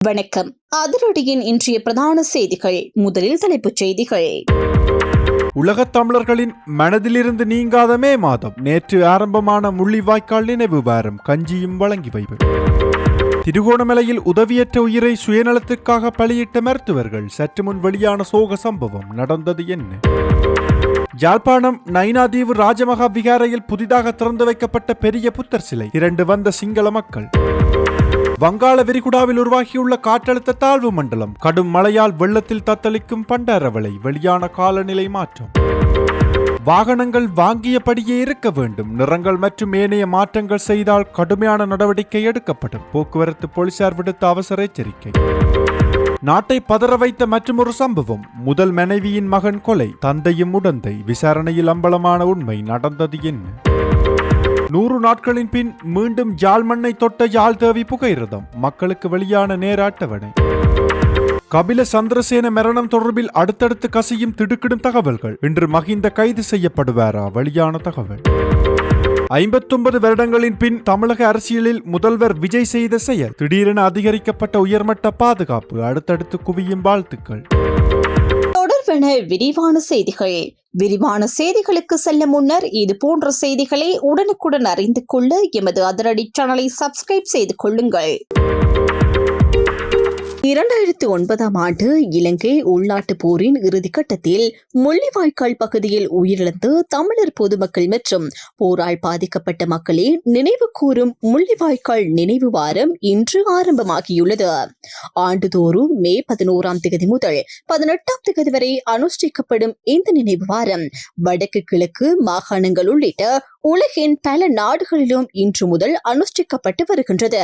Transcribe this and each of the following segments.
வணக்கம். அதிரடியின் இன்றைய பிரதான செய்திகள். முதலில் தலைப்புச் செய்திகள். உலகத் தமிழர்களின் மனதிலிருந்து நீங்காத மே மாதம் நேற்று ஆரம்பமான முள்ளிவாய்க்கால் நினைவு வாரம் கஞ்சியும் வழங்கி வைப்பு. திருகோணமலையில் உதவியற்ற உயிரை சுயநலத்திற்காக பலியிட்ட மருத்துவர்கள். சற்று முன் வெளியான சோக சம்பவம் நடந்தது என்ன? யாழ்ப்பாணம் நைனாதீவு ராஜமகா விகாரையில் புதிதாக திறந்து வைக்கப்பட்ட பெரிய புத்தர் சிலை திரண்டு வந்த சிங்கள மக்கள். வங்காள விரிகுடாவில் உருவாகியுள்ள காற்றழுத்த தாழ்வு மண்டலம். கடும் மழையால் வெள்ளத்தில் தத்தளிக்கும் பண்டாரவளை. வெளியான காலநிலை மாற்றம். வாகனங்கள் வாங்கியபடியே இருக்க வேண்டும். நிறங்கள் மற்றும் ஏனைய மாற்றங்கள் செய்தால் கடுமையான நடவடிக்கை எடுக்கப்படும். போக்குவரத்து போலீசார் விடுத்த அவசர எச்சரிக்கை. நாட்டை பதற வைத்த மற்றொரு சம்பவம். முதல் மனைவியின் மகன் கொலை. தந்தையும் உடந்தை. விசாரணையில் அம்பலமான உண்மை. நடந்தது என்ன? 100 நாட்களின் பின் மீண்டும் யாழ் மண்ணை தொட்ட யாழ் தேவி புகையிரதம். மக்களுக்கு வெளியான நேர அட்டவணை. கபில சந்திரசேன மரணம் தொடர்பில் அடுத்தடுத்து கசியும் திடுக்கிடும் தகவல்கள். இன்று மஹிந்த கைது செய்யப்படுவாரா? வெளியான தகவல். 59 வருடங்களின் பின் தமிழக அரசியலில் முதல்வர் விஜய் செய்த செயல். திடீரென அதிகரிக்கப்பட்ட உயர்மட்ட பாதுகாப்பு. அடுத்தடுத்து குவியும் வாழ்த்துக்கள். தொடர்பென விரிவான செய்திகள். விரிவான செய்திகளுக்கு செல்ல முன்னர் இது போன்ற செய்திகளை உடனுக்குடன் அறிந்து கொள்ள எமது அதிரடி சேனலை சப்ஸ்கிரைப் செய்து கொள்ளுங்கள். 2009ஆம் ஆண்டு இலங்கை உள்நாட்டு போரின் இறுதிக்கட்டத்தில் முள்ளிவாய்க்கால் பகுதியில் உயிரிழந்து தமிழர் பொதுமக்கள் மற்றும் போரால் பாதிக்கப்பட்ட மக்களை நினைவு கூறும் முள்ளிவாய்க்கால் நினைவு வாரம் இன்று ஆரம்பமாகியுள்ளது. ஆண்டுதோறும் மே 11ஆம் தேதி முதல் 18ஆம் தேதி வரை அனுஷ்டிக்கப்படும் இந்த நினைவு வாரம் வடக்கு கிழக்கு மாகாணங்கள் உள்ளிட்ட உலகின் பல நாடுகளிலும் இன்று முதல் அனுஷ்டிக்கப்பட்டு வருகின்றது.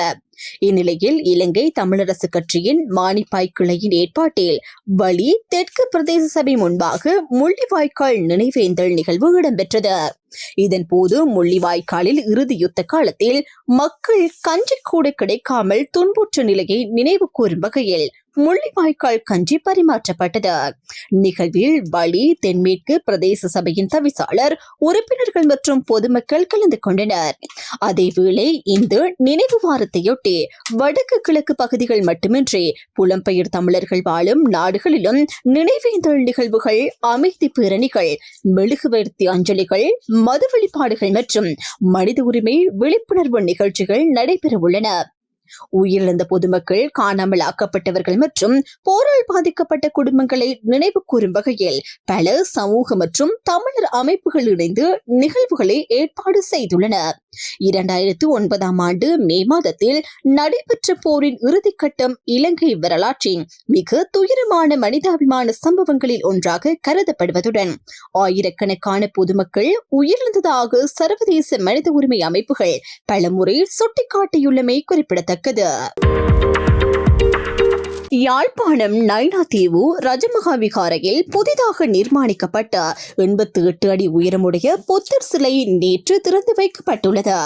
இந்நிலையில் இலங்கை தமிழரசு கட்சியின் மானிப்பாய் கிளையின் ஏற்பாட்டில் வலி தெற்கு பிரதேச சபை முன்பாக முள்ளிவாய்க்கால் நினைவேந்தல் நிகழ்வு இடம்பெற்றது. இதன் போது முள்ளிவாய்க்காலில் இறுதி யுத்த காலத்தில் மக்கள் கஞ்சி கூட கிடைக்காமல் துன்புற்ற நிலையை நினைவு கூறும் வகையில் முள்ளிவாய்க்கால் கஞ்சி பரிமாற்றப்பட்டது. நிகழ்வில் வலி தென்மேற்கு பிரதேச சபையின் தவிசாளர், உறுப்பினர்கள் மற்றும் பொதுமக்கள் கலந்து கொண்டனர். அதேவேளை இந்த நினைவு வாரத்தையொட்டி வடக்கு கிழக்கு பகுதிகள் மட்டுமின்றி புலம்பெயர் தமிழர்கள் வாழும் நாடுகளிலும் நினைவேந்தல் நிகழ்வுகள், அமைதி பேரணிகள், மெழுகுவர்த்தி அஞ்சலிகள், மது வழிபாடுகள் மற்றும் மனித உரிமை விழிப்புணர்வு நிகழ்ச்சிகள் நடைபெறவுள்ளன. உயிரிழந்த பொதுமக்கள், காணாமல் ஆக்கப்பட்டவர்கள் மற்றும் போரால் பாதிக்கப்பட்ட குடும்பங்களை நினைவு கூறும் வகையில் பல சமூக மற்றும் தமிழர் அமைப்புகள் இணைந்து நிகழ்வுகளை ஏற்பாடு செய்துள்ளன. 2009ஆம் ஆண்டு மே மாதத்தில் நடைபெற்ற போரின் இறுதிக்கட்டம் இலங்கை வரலாற்றின் மிக துயரமான மனிதாபிமான சம்பவங்களில் ஒன்றாக கருதப்படுவதுடன் ஆயிரக்கணக்கான பொதுமக்கள் உயிரிழந்ததாக சர்வதேச மனித உரிமை அமைப்புகள் பலமுறை சுட்டிக்காட்டியுள்ளமை குறிப்பிடத்தக்கது. யாழ்ப்பாணம் நைனாதீவு ராஜமகா விகாரையில் புதிதாக நிர்மாணிக்கப்பட்ட 88 அடி உயரமுடைய புத்தர் சிலை நேற்று திறந்து வைக்கப்பட்டுள்ளது.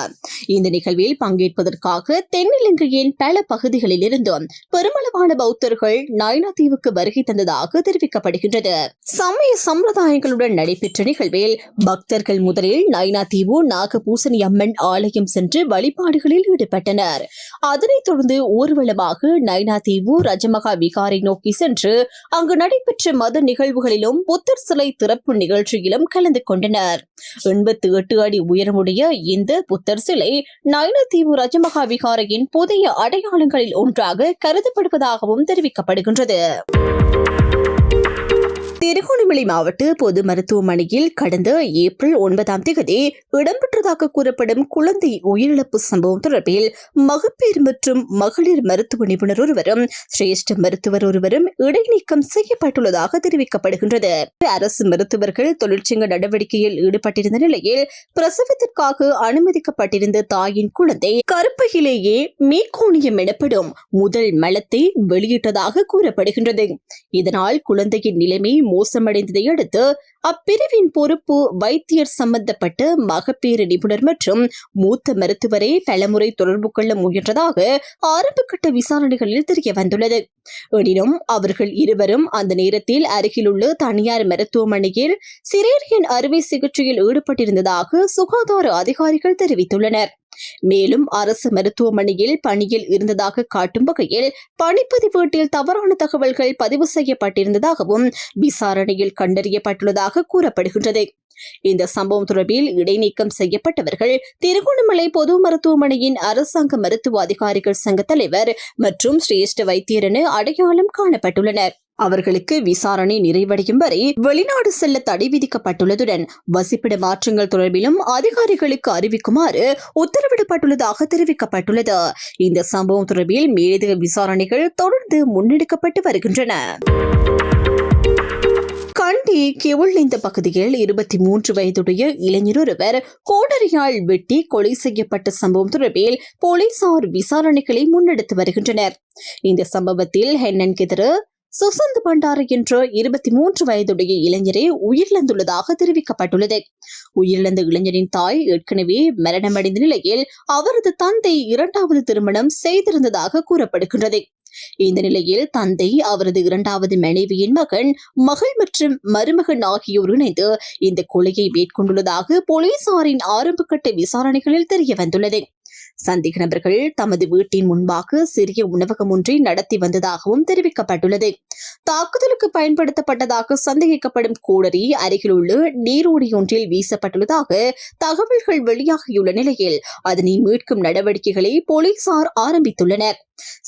இந்த நிகழ்வில் பங்கேற்பதற்காக தென்னிலங்கையின் பல பகுதிகளில் இருந்தும் பெருமளவான பௌத்தர்கள் நைனாதீவுக்கு வருகை தந்ததாக தெரிவிக்கப்படுகின்றது. சமய சம்பிரதாயங்களுடன் நடைபெற்ற நிகழ்வில் பக்தர்கள் முதலில் நைனாதீவு நாகபூசணி அம்மன் ஆலயம் சென்று வழிபாடுகளில் ஈடுபட்டனர். அதனைத் தொடர்ந்து ஊர்வலமாக நைனாதீவு ராஜமகா விகாரை நோக்கி சென்று அங்கு நடைபெற்ற மத நிகழ்வுகளிலும் புத்தர் சிலை திறப்பு நிகழ்ச்சியிலும் கலந்து கொண்டனர். 88 அடி உயரமுடைய இந்த புத்தர் சிலை நைனாதீவு ராஜமகா விகாரையின் புதிய அடையாளங்களில் ஒன்றாக கருதப்படுவதாகவும் தெரிவிக்கப்படுகின்றது. திருகோணமலை மாவட்ட பொது மருத்துவமனையில் கடந்த ஏப்ரல் 9ஆம் தேதி இடம்பெற்றதாக கூறப்படும் குழந்தை உயிரிழப்பு சம்பவம் தொடர்பில் மகப்பேறு மற்றும் மகளிர் மருத்துவ நிபுணர் ஒருவரும் சிரேஷ்ட மருத்துவர் ஒருவரும் இடைநீக்கம் செய்யப்பட்டுள்ளதாக தெரிவிக்கப்படுகின்றது. அரசு மருத்துவர்கள் தொழிற்சங்க நடவடிக்கையில் ஈடுபட்டிருந்த நிலையில் பிரசவத்திற்காக அனுமதிக்கப்பட்டிருந்த தாயின் குழந்தை கருப்பையிலேயே மீகோனியம் எனப்படும் முதல் மலத்தை வெளியிட்டதாக கூறப்படுகின்றது. இதனால் குழந்தையின் நிலைமை மோசமடைந்ததை அடுத்து அப்பிரிவின் பொறுப்பு வைத்தியர் சம்பந்தப்பட்ட மகப்பேறு நிபுணர் மற்றும் மூத்த மருத்துவரை பலமுறை தொடர்பு கொள்ள முயன்றதாக ஆரம்பகட்ட விசாரணைகளில் தெரிய வந்துள்ளது. எனினும் அவர்கள் இருவரும் அந்த நேரத்தில் அருகிலுள்ள தனியார் மருத்துவமனையில் சிசேரியன் அறுவை சிகிச்சையில் ஈடுபட்டிருந்ததாக சுகாதார அதிகாரிகள் தெரிவித்துள்ளனர். மேலும் அரசு மருத்துவமனையில் பணியில் இருந்ததாக காட்டும் வகையில் பணிப்பதிவேட்டில் தவறான தகவல்கள் பதிவு செய்யப்பட்டிருந்ததாகவும் விசாரணையில் கண்டறியப்பட்டுள்ளதாக கூறப்படுகின்றது. இந்த சம்பவம் தொடர்பில் இடைநீக்கம் செய்யப்பட்டவர்கள் திருகோணமலை பொது மருத்துவமனையின் அரசாங்க மருத்துவ அதிகாரிகள் சங்க தலைவர் மற்றும் சிரேஷ்ட வைத்தியர் என அடையாளம் காணப்பட்டுள்ளனர். அவர்களுக்கு விசாரணை நிறைவடையும் வரை வெளிநாடு செல்ல தடை விதிக்கப்பட்டுள்ளதுடன் வசிப்பிட மாற்றங்கள் தொடர்பிலும் அதிகாரிகளுக்கு அறிவிக்குமாறு உத்தரவிடப்பட்டுள்ளதாக தெரிவிக்கப்பட்டுள்ளது. இந்த சம்பவம் தொடர்பில் மேலதிக விசாரணைகள் தொடர்ந்து முன்னெடுக்கப்பட்டு வருகின்றன. கண்டி கிவுள்ளிந்த பகுதியில் 23 வயதுடைய இளைஞர் ஒருவர் கோடரியால் வெட்டி கொலை செய்யப்பட்ட சம்பவம் தொடர்பில் போலீசார் விசாரணைகளை முன்னெடுத்து வருகின்றனர். இந்த சம்பவத்தில் ஹென்னன்கெதிரு சுசந்த் பண்டார என்ற 23 வயதுடைய இளைஞரே உயிரிழந்துள்ளதாக தெரிவிக்கப்பட்டுள்ளது. உயிரிழந்த இளைஞரின் தாய் ஏற்கனவே மரணமடைந்த நிலையில் அவரது தந்தை 2வது திருமணம் செய்திருந்ததாக கூறப்படுகின்றது. இந்த நிலையில் தந்தை, அவரது 2வது மனைவியின் மகள் மற்றும் மருமகன் ஆகியோர் இணைந்து இந்த கொலையை மேற்கொண்டுள்ளதாக போலீசாரின் ஆரம்பகட்ட விசாரணைகளில் தெரிய வந்துள்ளது. சந்தேக நபர்கள் தமது வீட்டின் முன்பாக சிறிய உணவகம் ஒன்றை நடத்தி வந்ததாகவும் தெரிவிக்கப்பட்டுள்ளது. தாக்குதலுக்கு பயன்படுத்தப்பட்டதாக சந்தேகிக்கப்படும் கோடரி அருகில் உள்ள நீரோடியொன்றில் வீசப்பட்டுள்ளதாக தகவல்கள் வெளியாகியுள்ள நிலையில் அதனை மீட்கும் நடவடிக்கைகளை போலீசார் ஆரம்பித்துள்ளனர்.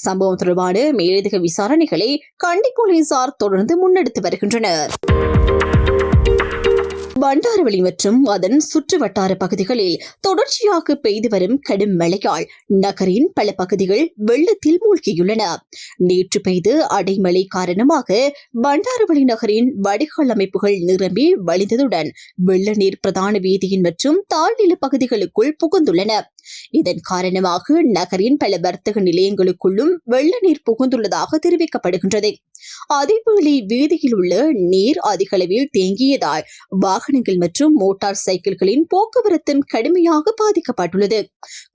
சம்பவம் தொடர்பான மேலதிக விசாரணைகளை கண்டி போலீசார் தொடர்ந்து முன்னெடுத்து வருகின்றனர். பண்டாரவளி மற்றும் அதன் சுற்று வட்டார பகுதிகளில் தொடர்ச்சியாக பெய்து வரும் கடும் மழையால் நகரின் பல பகுதிகள் வெள்ளத்தில் மூழ்கியுள்ளன. நேற்று பெய்த அடைமழை காரணமாக பண்டாரவளி நகரின் வடிகால் அமைப்புகள் நிரம்பி வழிந்ததுடன் வெள்ள நீர் பிரதான வீதியின் மற்றும் தாழ்நில பகுதிகளுக்குள் புகுந்துள்ளன. இதன் காரணமாக நகரின் பல வர்த்தக நிலையங்களுக்குள்ளும் வெள்ள நீர் புகுந்துள்ளதாக தெரிவிக்கப்படுகின்றது. அதேவேளை வீதியில் உள்ள நீர் அதிக அளவில் தேங்கியதால் வாகனங்கள் மற்றும் மோட்டார் சைக்கிள்களின் போக்குவரத்தும் கடுமையாக பாதிக்கப்பட்டுள்ளது.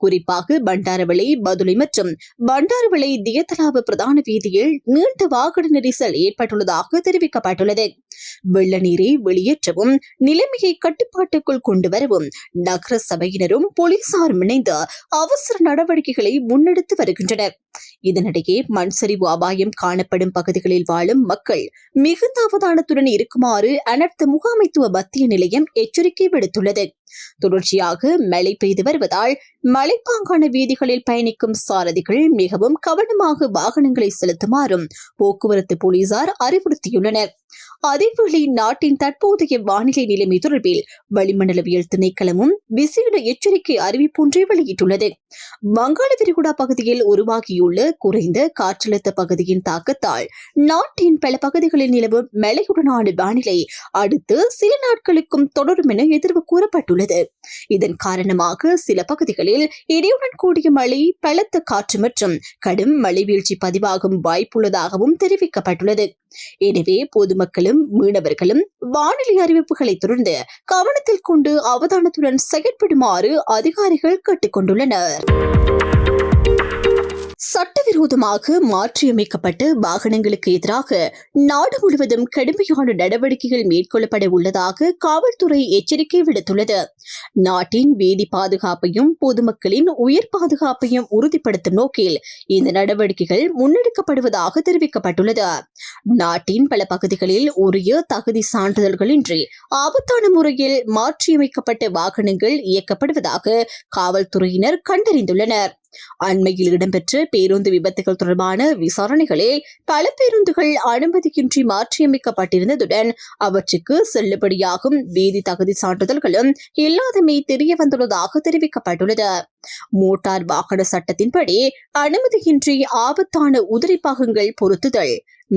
குறிப்பாக பண்டாரவளை, பதுளை மற்றும் பண்டாரவளை தியத்தலாவு பிரதான வீதியில் நீண்ட வாகன நெரிசல் ஏற்பட்டுள்ளதாக தெரிவிக்கப்பட்டுள்ளது. வெள்ள நீரை வெளியேற்றவும் நிலைமையை கட்டுப்பாட்டுக்குள் கொண்டு வரவும் நகர சபையினரும் போலீசாரும் இணைந்து அவசர நடவடிக்கைகளை முன்னெடுத்து வருகின்றனர். இதனிடையே மண் சரிவு அபாயம் காணப்படும் பகுதிகளில் வாழும் மக்கள் மிகுந்த அவதானத்துடன் இருக்குமாறு அனர்த்த முகாமைத்துவ மத்திய நிலையம் எச்சரிக்கை விடுத்துள்ளது. தொடர்ச்சியாக மழை பெய்து வருவதால் மலைப்பாங்கான வீதிகளில் பயணிக்கும் சாரதிகள் மிகவும் கவனமாக வாகனங்களை செலுத்துமாறும் போக்குவரத்து போலீசார் அறிவுறுத்தியுள்ளனர். அதேவேளை நாட்டின் தற்போதைய வானிலை நிலைமை தொடர்பில் வளிமண்டலவியல் திணைக்களமும் விசேட எச்சரிக்கை அறிவிப்பொன்றை வெளியிட்டுள்ளது. வங்காள விரிகுடா பகுதியில் உருவாகியுள்ள குறைந்த காற்றழுத்த பகுதியின் தாக்கத்தால் நாட்டின் பல பகுதிகளில் நிலவும் மழையுடனான வானிலை அடுத்து சில நாட்களுக்கும் தொடரும் என எதிர்வு கூறப்பட்டுள்ளது. இதன் காரணமாக சில பகுதிகளில் இடியுடன் கூடிய மழை, பலத்த காற்று மற்றும் கடும் மழை வீழ்ச்சி பதிவாகும் வாய்ப்புள்ளதாகவும் தெரிவிக்கப்பட்டுள்ளது. எனவே பொதுமக்களும் மீனவர்களும் வானிலை அறிவிப்புகளை தொடர்ந்து கவனத்தில் கொண்டு அவதானத்துடன் செயற்படுமாறு அதிகாரிகள் கேட்டுக் கொண்டுள்ளனர். சட்டவிரோதமாக மாற்றியமைக்கப்பட்ட வாகனங்களுக்கு எதிராக நாடு முழுவதும் கடுமையான நடவடிக்கைகள் மேற்கொள்ளப்பட உள்ளதாக காவல்துறை எச்சரிக்கை விடுத்துள்ளது. நாட்டின் வீதி பாதுகாப்பையும் பொதுமக்களின் உயிர் பாதுகாப்பையும் உறுதிப்படுத்தும் நோக்கில் இந்த நடவடிக்கைகள் முன்னெடுக்கப்படுவதாக தெரிவிக்கப்பட்டுள்ளது. நாட்டின் பல பகுதிகளில் உரிய தகுதி சான்றிதழ்களின்றி ஆபத்தான முறையில் மாற்றியமைக்கப்பட்ட வாகனங்கள் இயக்கப்படுவதாக காவல்துறையினர் கண்டறிந்துள்ளனர். அண்மையில் இடம்பெற்ற பேருந்து விபத்துகள் தொடர்பான விசாரணைகளில் பல பேருந்துகள் அனுமதியின்றி மாற்றியமைக்கப்பட்டிருந்ததுடன் அவற்றுக்கு செல்லுபடியாகும் வீதி தகுதி சான்றிதழ்களும் இல்லாதமை தெரிய வந்துள்ளதாக தெரிவிக்கப்பட்டுள்ளது. மோட்டார் வாகன சட்டத்தின்படி அனுமதியின்றி ஆபத்தான உதிரி பாகங்கள் பொருத்துதல்,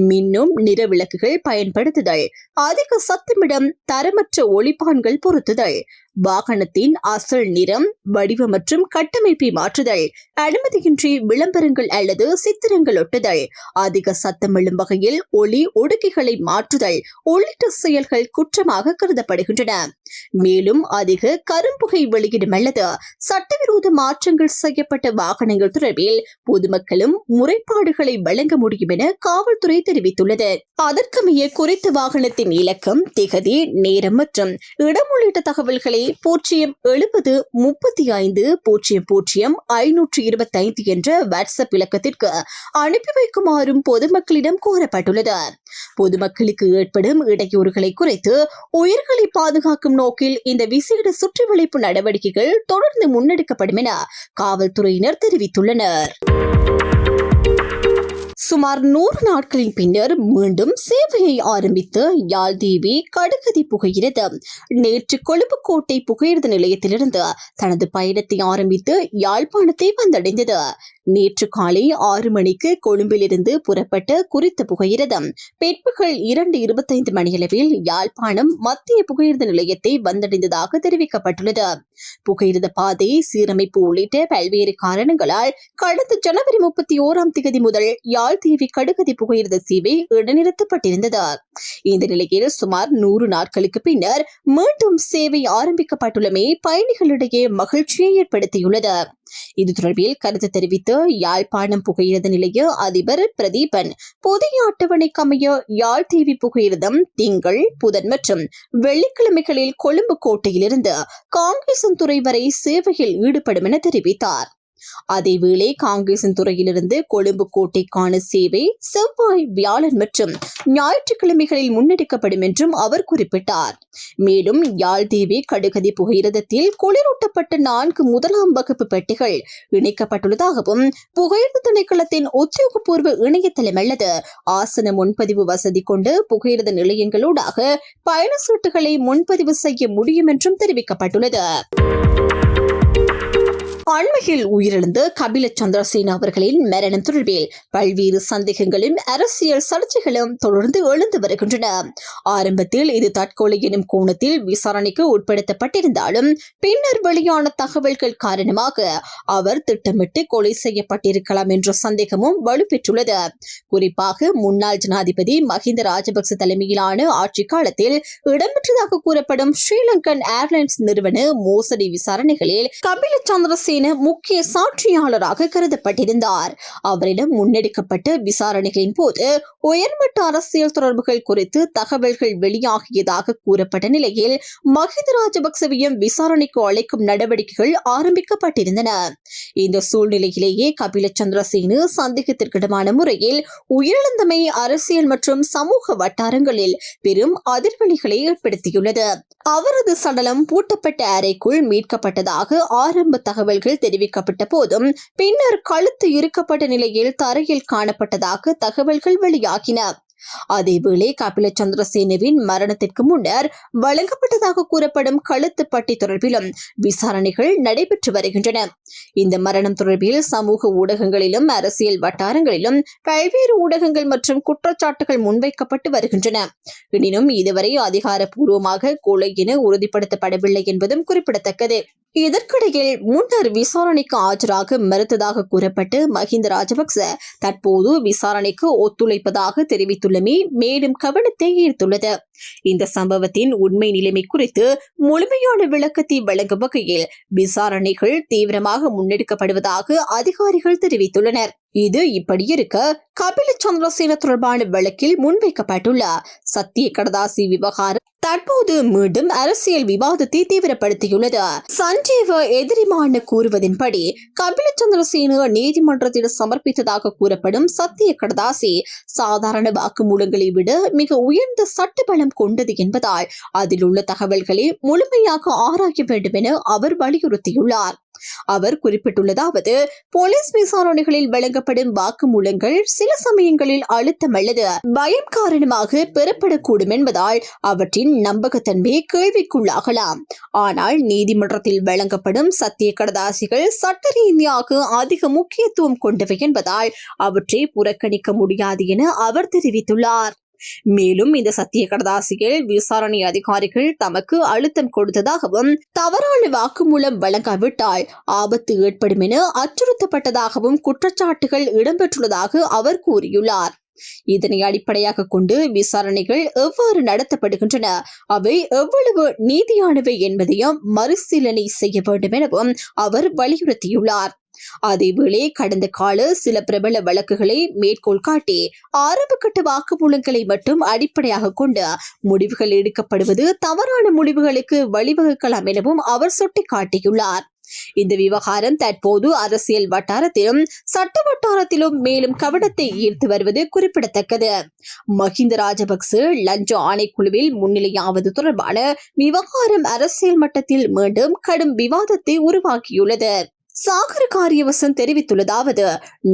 மின்னும் நிற விளக்குகள் பயன்படுத்துதல், அதிக சத்தமிடம் தரமற்ற ஒளிப்பான்கள் பொருத்துதல், வாகனத்தின் அசல் நிறம், வடிவம் மற்றும் கட்டமைப்பை மாற்றுதல், அனுமதியின்றி விளம்பரங்கள் அல்லது சித்திரங்கள் ஒட்டுதல், அதிக சத்தம் எழும் வகையில் ஒளி ஒடுக்கிகளை மாற்றுதல் உள்ளிட்ட செயல்கள் குற்றமாக கருதப்படுகின்றன. மேலும் அதிக கரும்புகை வெளியிடும் அல்லது சட்டவிரோத மாற்றங்கள் செய்யப்பட்ட வாகனங்கள் தொடர்பில் பொதுமக்களும் முறைப்பாடுகளை வழங்க முடியும் என காவல்துறை தெரிவித்துள்ளது. அதற்கமைய குறித்த வாகனத்தின் இலக்கம், திகதி, நேரம் மற்றும் இடம் உள்ளிட்ட தகவல்களை 07035000525 என்ற வாட்ஸ்அப் இலக்கத்திற்கு அனுப்பி வைக்குமாறும் பொதுமக்களிடம் கோரப்பட்டுள்ளது. பொதுமக்களுக்கு ஏற்படும் இடையூறுகளை குறைத்து உயிர்களை பாதுகாக்கும் நோக்கில் இந்த விசேட சுற்றிவளைப்பு நடவடிக்கைகள் தொடர்ந்து முன்னெடுக்கப்படும் என காவல்துறையினர் தெரிவித்துள்ளனர். சுமார் 100 நாட்களின் பின்னர் மீண்டும் சேவையை ஆரம்பித்து யாழ்தேவி கடுகதி புகையிரத நேற்று கொழும்பு கோட்டை புகையிரத நிலையத்திலிருந்து தனது பயணத்தை ஆரம்பித்து யாழ்ப்பாணத்தை வந்தடைந்தது. நேற்று காலை 6 மணிக்கு கொழும்பிலிருந்து புறப்பட்ட குறித்த புகையிரதம் பிற்பகல் 2:25 மணியளவில் யாழ்ப்பாணம் மத்திய புகையிரத நிலையத்தை வந்தடைந்ததாக தெரிவிக்கப்பட்டுள்ளது. புகையிரத பாதை சீரமைப்பு உள்ளிட்ட பல்வேறு காரணங்களால் கடந்த ஜனவரி 31ஆம் தேதி முதல் யாழ்தேவி கடுகதி புகையிரத சேவை இடைநிறுத்தப்பட்டிருந்தது. இந்த நிலையில் சுமார் 100 நாட்களுக்கு பின்னர் மீண்டும் சேவை ஆரம்பிக்கப்பட்டுள்ளமை பயணிகளிடையே மகிழ்ச்சியை ஏற்படுத்தியுள்ளது. இது தொடர்பில் கருத்து தெரிவித்த யாழ்ப்பாணம் புகையிரத நிலைய அதிபர் பிரதீபன், புதிய அட்டவணைக்கமைய யாழ்தேவி புகையிரதம் திங்கள், புதன் மற்றும் வெள்ளிக்கிழமைகளில் கொழும்பு கோட்டையிலிருந்து காங்கேசன் துறை வரை சேவையில் ஈடுபடும் என தெரிவித்தார். அதேவேளை காங்கேசன் துறையிலிருந்து கொழும்பு கோட்டைக்கான சேவை செவ்வாய், வியாழன் மற்றும் ஞாயிற்றுக்கிழமைகளில் முன்னெடுக்கப்படும் என்றும் அவர் குறிப்பிட்டார். மேலும் யாழ்தேவி கடுகதி புகையிரதத்தில் குளிரூட்டப்பட்ட 4 முதலாம் வகுப்பு பெட்டிகள் இணைக்கப்பட்டுள்ளதாகவும் புகையிரத திணைக்களத்தின் உத்தியோகபூர்வ இணையதளம் அல்லது ஆசன முன்பதிவு வசதி கொண்டு புகையிரத நிலையங்களூடாக பயண சீட்டுகளை முன்பதிவு செய்ய முடியும் என்றும் தெரிவிக்கப்பட்டுள்ளது. அண்மையில் உயிரிழந்த கபில சந்திரசேன அவர்களின் மரணம் தொடர்பில் பல்வேறு சந்தேகங்களும் அரசியல் சர்ச்சைகளும் தொடர்ந்து எழுந்து வருகின்றன. ஆரம்பத்தில் இது தற்கொலை எனும் கோணத்தில் விசாரணைக்கு உட்படுத்தப்பட்டிருந்தாலும் பின்னர் வெளியான தகவல்கள் காரணமாக அவர் திட்டமிட்டு கொலை செய்யப்பட்டிருக்கலாம் என்ற சந்தேகமும் வலுப்பெற்றுள்ளது. குறிப்பாக முன்னாள் ஜனாதிபதி மஹிந்த ராஜபக்ச தலைமையிலான ஆட்சி காலத்தில் இடம்பெற்றதாக கூறப்படும் ஸ்ரீலங்கன் ஏர்லைன்ஸ் நிறுவன மோசடி விசாரணைகளில் கபில சந்திரசேன முக்கிய சாட்சியாளராக கருதப்பட்டிருந்தார். அவரிடம் முன்னெடுக்கப்பட்ட விசாரணைகளின் போது உயர்மட்ட அரசியல் தொடர்புகள் குறித்து தகவல்கள் வெளியாகியதாக கூறப்பட்ட நிலையில் மஹிந்த ராஜபக்சவையும் விசாரணைக்கு அழைக்கும் நடவடிக்கைகள் ஆரம்பிக்கப்பட்டிருந்தன. இந்த சூழ்நிலையிலேயே கபில சந்திரசேன சந்தேகத்திற்கிடமான முறையில் உயிரிழந்தமை அரசியல் மற்றும் சமூக வட்டாரங்களில் பெரும் அதிர்வலிகளை ஏற்படுத்தியுள்ளது. அவரது சடலம் பூட்டப்பட்ட அறைக்குள் மீட்கப்பட்டதாக ஆரம்ப தகவல்கள் தெரிவிக்கப்பட்ட போதும் பின்னர் கழுத்து இறுக்கப்பட்ட நிலையில் தரையில் காணப்பட்டதாக தகவல்கள் வெளியாகின. அதேவேளை கபில சந்திரசேனவின் மரணத்திற்கு முன்னர் வழங்கப்பட்டதாக கூறப்படும் கழுத்து பட்டி தொடர்பிலும் விசாரணைகள் நடைபெற்று வருகின்றன. இந்த மரணம் தொடர்பில் சமூக ஊடகங்களிலும் அரசியல் வட்டாரங்களிலும் பல்வேறு ஊடகங்கள் மற்றும் குற்றச்சாட்டுகள் முன்வைக்கப்பட்டு வருகின்றன. எனினும் இதுவரை அதிகாரப்பூர்வமாக கொலை என உறுதிப்படுத்தப்படவில்லை என்பதும் குறிப்பிடத்தக்கது. இதற்கிடையில் முன்னர் விசாரணைக்கு ஆஜராக மறுத்ததாக கூறப்பட்டு மஹிந்த ராஜபக்ச தற்போது விசாரணைக்கு ஒத்துழைப்பதாக தெரிவித்துள்ளமை மேலும் கவனத்தை ஈர்த்துள்ளது. இந்த சம்பவத்தின் உண்மை நிலைமை குறித்து முழுமையான விளக்கத்தை வழங்கும் வகையில் விசாரணைகள் தீவிரமாக முன்னெடுக்கப்படுவதாக அதிகாரிகள் தெரிவித்துள்ளனர். இது இப்படி இருக்க கபில சந்திரசேன தொடர்பான வழக்கில் முன்வைக்கப்பட்டுள்ள சத்திய கடதாசி விவகாரம் தற்போது மீண்டும் அரசியல் விவாதத்தை தீவிரப்படுத்தியுள்ளது. சஞ்சீவ எதிரிமான கூறுவதன்படி கபில சந்திரசேன நீதிமன்றத்தில் சமர்ப்பித்ததாக கூறப்படும் சத்திய கடதாசி சாதாரண வாக்குமூலங்களை விட மிக உயர்ந்த சட்ட பலம் கொண்டது என்பதால் அதில் உள்ள தகவல்களை முழுமையாக ஆராய வேண்டும் என அவர் வலியுறுத்தியுள்ளார். அவர் குறிப்பிட்டுள்ளதாவது, போலீஸ் விசாரணைகளில் வழங்கப்படும் வாக்குமூலங்கள் சில சமயங்களில் அழுத்தம் அல்லது பயம் காரணமாக பெறப்படக்கூடும் என்பதால் அவற்றின் நம்பகத்தன்மை கேள்விக்குள்ளாகலாம். ஆனால் நீதிமன்றத்தில் வழங்கப்படும் சத்திய கடதாசிகள் சட்ட ரீதியாக அதிக முக்கியத்துவம் கொண்டவை என்பதால் அவற்றை புறக்கணிக்க முடியாது என அவர் தெரிவித்துள்ளார். மேலும் இந்த சத்திய கடதாசிகள் விசாரணை அதிகாரிகள் தமக்கு அழுத்தம் கொடுத்ததாகவும் தவறான வாக்குமூலம் வழங்காவிட்டால் ஆபத்து ஏற்படும் என அச்சுறுத்தப்பட்டதாகவும் குற்றச்சாட்டுகள் இடம்பெற்றுள்ளதாக அவர் கூறியுள்ளார். இதனை அடிப்படையாக கொண்டு விசாரணைகள் எவ்வாறு நடத்தப்படுகின்றன, அவை எவ்வளவு நீதியானவை என்பதையும் மறுசீலனை செய்ய வேண்டும் எனவும் அவர் வலியுறுத்தியுள்ளார். அதேவேளை கடந்த கால சில பிரபல வழக்குகளை மேற்கோள் காட்டி ஆரம்பகட்ட வாக்குமூலங்களை மட்டும் அடிப்படையாக கொண்டு முடிவுகள் எடுக்கப்படுவது தவறான முடிவுகளுக்கு வழிவகுக்கலாம் எனவும் அவர் சுட்டிக்காட்டியுள்ளார். இந்த விவகாரம் தற்போது அரசியல் வட்டாரத்திலும் சட்ட வட்டாரத்திலும் மேலும் கவனத்தை ஈர்த்து வருவது குறிப்பிடத்தக்கது. மஹிந்த ராஜபக்ச லஞ்ச ஆணைக்குழுவில் முன்னிலையாவது தொடர்பான விவகாரம் அரசியல் மட்டத்தில் மீண்டும் கடும் விவாதத்தை உருவாக்கியுள்ளது. சாகர காரியவசம் தெரிவித்துள்ளதாவது,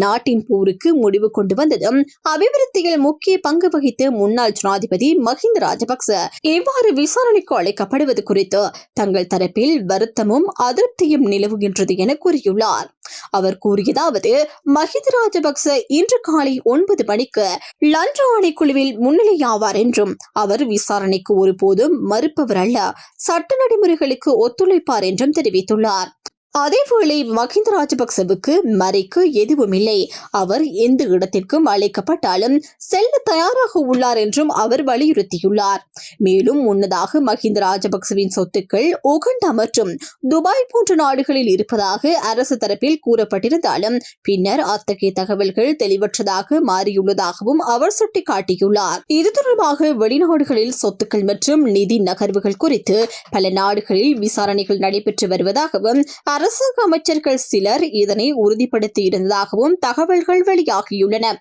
நாட்டின் போருக்கு முடிவு கொண்டு வந்ததும் அபிவிருத்தியில் முக்கிய பங்கு வகித்த முன்னாள் ஜனாதிபதி மஹிந்த ராஜபக்ச எவ்வாறு விசாரணைக்கு அழைக்கப்படுவது குறித்து தங்கள் தரப்பில் வருத்தமும் அதிருப்தியும் நிலவுகின்றது என கூறியுள்ளார். அவர் கூறியதாவது, மஹிந்த ராஜபக்ச இன்று காலை 9 மணிக்கு லஞ்ச ஆணைக்குழுவில் முன்னிலையாவார் என்றும் அவர் விசாரணைக்கு ஒருபோதும் மறுப்பவர் அல்ல, சட்ட நடைமுறைகளுக்கு ஒத்துழைப்பார் என்றும் தெரிவித்துள்ளார். அதேவேளை மஹிந்த ராஜபக்சவுக்கு மறைக்க எதுவும் இல்லை, அவர் எந்த இடத்திற்கும் அழைக்கப்பட்டாலும் செல்ல தயாராக உள்ளார் என்றும் அவர் வலியுறுத்தியுள்ளார். மேலும் முன்னதாக மஹிந்த ராஜபக்சவின் சொத்துக்கள் உகண்டா மற்றும் துபாய் போன்ற நாடுகளில் இருப்பதாக அரசு தரப்பில் கூறப்பட்டிருந்தாலும் பின்னர் அத்தகைய தகவல்கள் தெளிவற்றதாக மாறியுள்ளதாகவும் அவர் சுட்டிக்காட்டியுள்ளார். இது தொடர்பாக வெளிநாடுகளில் சொத்துக்கள் மற்றும் நிதி நகர்வுகள் குறித்து பல நாடுகளில் விசாரணைகள் நடைபெற்று வருவதாகவும் அரசாங்க அமைச்சர்கள் சிலர் இதனை உறுதிப்படுத்தி இருந்ததாகவும் தகவல்கள் வெளியாகியுள்ளன.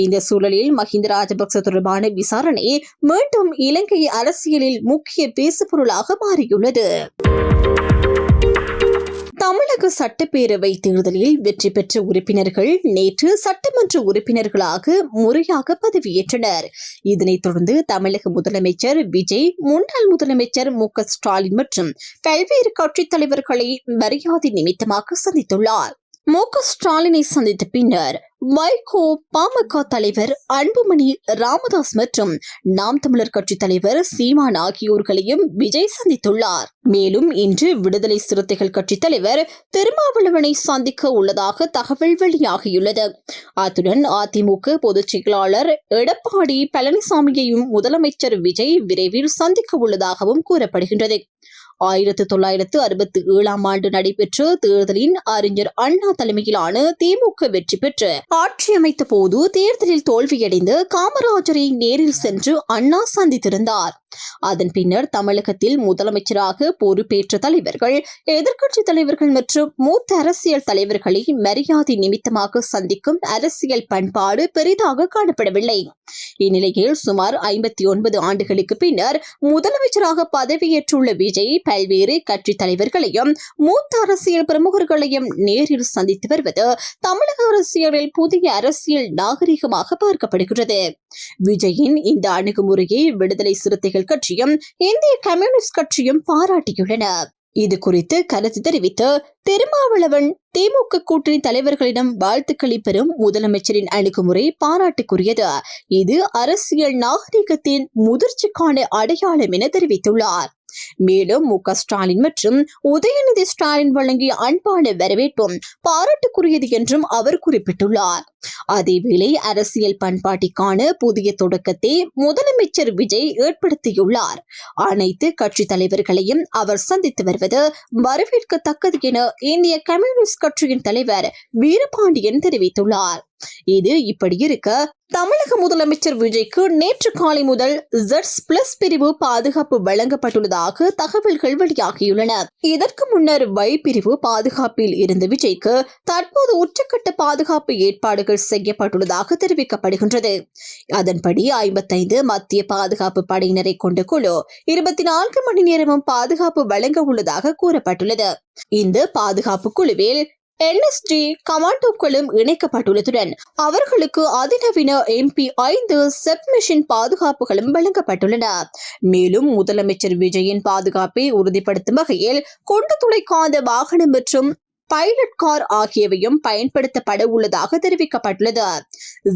இந்த சூழலில் மஹிந்த ராஜபக்ச தொடர்பான விசாரணை மீண்டும் இலங்கை அரசியலில் முக்கிய பேசுபொருளாக மாறியுள்ளது. தமிழக சட்டப்பேரவை தேர்தலில் வெற்றி பெற்ற உறுப்பினர்கள் நேற்று சட்டமன்ற உறுப்பினர்களாக முறையாக பதவியேற்றனர். இதனைத் தொடர்ந்து தமிழக முதலமைச்சர் விஜய், முன்னாள் முதலமைச்சர் மு.க.ஸ்டாலின் மற்றும் பல்வேறு கட்சித் தலைவர்களை மரியாதை நிமித்தமாக சந்தித்துள்ளார். மு.க.ஸ்டாலினை சந்தித்த பின்னர் வைகோ, பாமக தலைவர் அன்புமணி ராமதாஸ் மற்றும் நாம் தமிழர் கட்சி தலைவர் சீமான் ஆகியோர்களையும் விஜய் சந்தித்துள்ளார். மேலும் இன்று விடுதலை சிறுத்தைகள் கட்சி தலைவர் திருமாவளவனை சந்திக்க உள்ளதாக தகவல் வெளியாகியுள்ளது. அத்துடன் அதிமுக பொதுச் செயலாளர் எடப்பாடி பழனிசாமியையும் முதலமைச்சர் விஜய் விரைவில் சந்திக்க உள்ளதாகவும் கூறப்படுகின்றது. 1967ஆம் ஆண்டு நடைபெற்ற தேர்தலின் அறிஞர் அண்ணா தலைமையிலான திமுக வெற்றி பெற்று ஆட்சி அமைத்த போது தேர்தலில் தோல்வியடைந்து காமராஜரை நேரில் சென்று அண்ணா சந்தித்திருந்தார். அதன் பின்னர் தமிழகத்தில் முதலமைச்சராக பொறுப்பேற்ற தலைவர்கள், எதிர்க்கட்சி தலைவர்கள் மற்றும் மூத்த அரசியல் தலைவர்களை மரியாதை நிமித்தமாக சந்திக்கும் அரசியல் பண்பாடு பெரிதாக காணப்படவில்லை. இந்நிலையில் சுமார் 59 ஆண்டுகளுக்கு பின்னர் முதலமைச்சராக பதவியேற்றுள்ள விஜய் பல்வேறு கட்சி தலைவர்களையும் மூத்த அரசியல் பிரமுகர்களையும் நேரில் சந்தித்து வருவது தமிழக அரசியலில் புதிய அரசியல் நாகரிகமாக பார்க்கப்படுகிறது. விஜயின் இந்த அணுகுமுறையை விடுதலை சிறுத்தைகள் கட்சியும் இந்திய கம்யூனிஸ்ட் கட்சியும் பாராட்டியுள்ளன. இது குறித்து கருத்து தெரிவித்து திருமாவளவன் திமுக கூட்டணி தலைவர்களிடம் வாழ்த்துக்களை பெறும் முதலமைச்சரின் அணுகுமுறை பாராட்டுக்குரியது, இது அரசியல் நாகரிகத்தின் முதிர்ச்சிக்கான அடையாளம் என தெரிவித்துள்ளார். மேலும் மு.க.ஸ்டாலின் மற்றும் உதயநிதி ஸ்டாலின் வழங்கிய அன்பான வரவேற்பும் பாராட்டுக்குரியது என்றும் அவர் குறிப்பிட்டுள்ளார். அதேவேளை அரசியல் பண்பாட்டிற்கான புதிய தொடக்கத்தை முதலமைச்சர் விஜய் ஏற்படுத்தியுள்ளார். அனைத்து கட்சி தலைவர்களையும் அவர் சந்தித்து வருவது வரவேற்கத்தக்கது என இந்திய கம்யூனிஸ்ட் கட்சியின் தலைவர் வீரபாண்டியன் தெரிவித்துள்ளார். இது இப்படி இருக்க, தமிழக முதலமைச்சர் விஜய்க்கு நேற்று காலை முதல் Z+ பிரிவு பாதுகாப்பு வழங்கப்பட்டுள்ளதாக தகவல்கள் வெளியாகியுள்ளன. இதற்கு முன்னர் Y பிரிவு பாதுகாப்பில் இருந்த விஜய்க்கு தற்போது உச்சக்கட்ட பாதுகாப்பு ஏற்பாடுகள் செய்யப்பட்டுள்ளதாக தெரிவிக்கப்படுகின்றது. அதன்படி 55 மத்திய பாதுகாப்பு படையினரை கொண்ட குழு 24 மணி நேரமும் பாதுகாப்பு வழங்க உள்ளதாக கூறப்பட்டுள்ளது. இந்த பாதுகாப்பு குழுவில் NSG கமாண்டோக்களும் இணைக்கப்பட்டுள்ளதுடன் அவர்களுக்கு அதிநவீன MP5 சப்மிஷன் பாதுகாப்புகளும் வழங்கப்பட்டுள்ளன. மேலும் முதலமைச்சர் விஜயின் பாதுகாப்பை உறுதிப்படுத்தும் வகையில் குண்டு துளைக்காத வாகனம் மற்றும் பைலட் கார் ஆகியவையும் பயன்படுத்தப்பட உள்ளதாக தெரிவிக்கப்பட்டுள்ளது.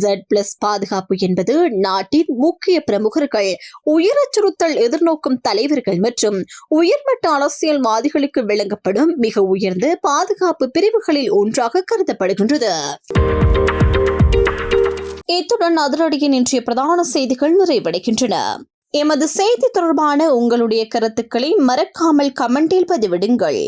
Z+ பாதுகாப்பு என்பது நாட்டின் முக்கிய பிரமுகர்கள், உயர் அச்சுறுத்தல் எதிர்நோக்கும் தலைவர்கள் மற்றும் உயர்மட்ட அரசியல்வாதிகளுக்கு வழங்கப்படும் மிக உயர்ந்த பாதுகாப்பு பிரிவுகளில் ஒன்றாக கருதப்படுகின்றது. இத்துடன் அதிரடியின் இன்றைய பிரதான செய்திகள் நிறைவடைகின்றன. எமது செய்தி தொடர்பான உங்களுடைய கருத்துக்களை மறக்காமல் கமெண்டில் பதிவிடுங்கள்.